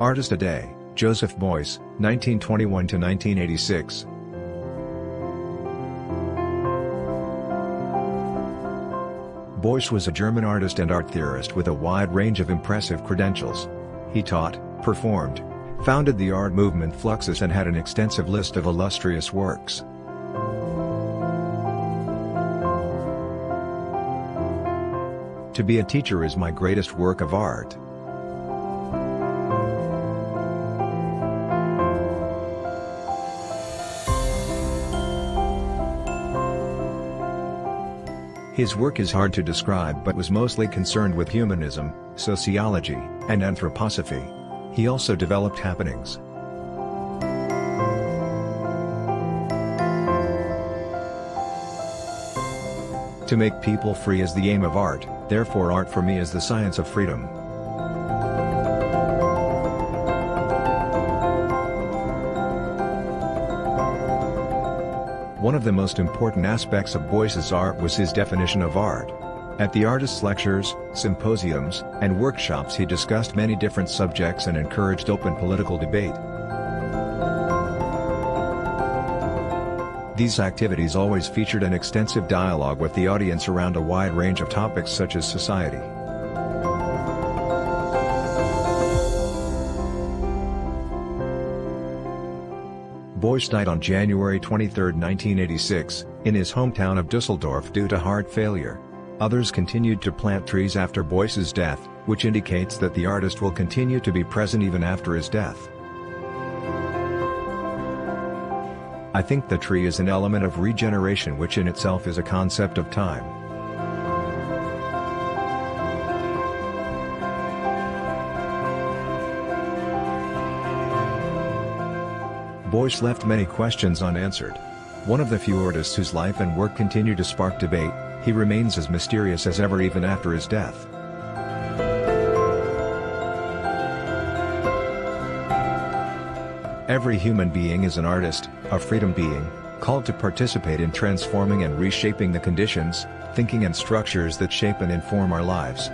Artist a Day, Joseph Beuys, 1921–1986. Beuys was a German artist and art theorist with a wide range of impressive credentials. He taught, performed, founded the art movement Fluxus and had an extensive list of illustrious works. To be a teacher is my greatest work of art. His work is hard to describe but was mostly concerned with humanism, sociology, and anthroposophy. He also developed happenings. To make people free is the aim of art, therefore art for me is the science of freedom. One of the most important aspects of Beuys's art was his definition of art. At the artist's lectures, symposiums, and workshops he discussed many different subjects and encouraged open political debate. These activities always featured an extensive dialogue with the audience around a wide range of topics such as society. Beuys died on January 23, 1986, in his hometown of Düsseldorf due to heart failure. Others continued to plant trees after Beuys's death, which indicates that the artist will continue to be present even after his death. I think the tree is an element of regeneration which in itself is a concept of time. Beuys left many questions unanswered. One of the few artists whose life and work continue to spark debate, he remains as mysterious as ever even after his death. Every human being is an artist, a freedom being, called to participate in transforming and reshaping the conditions, thinking and structures that shape and inform our lives.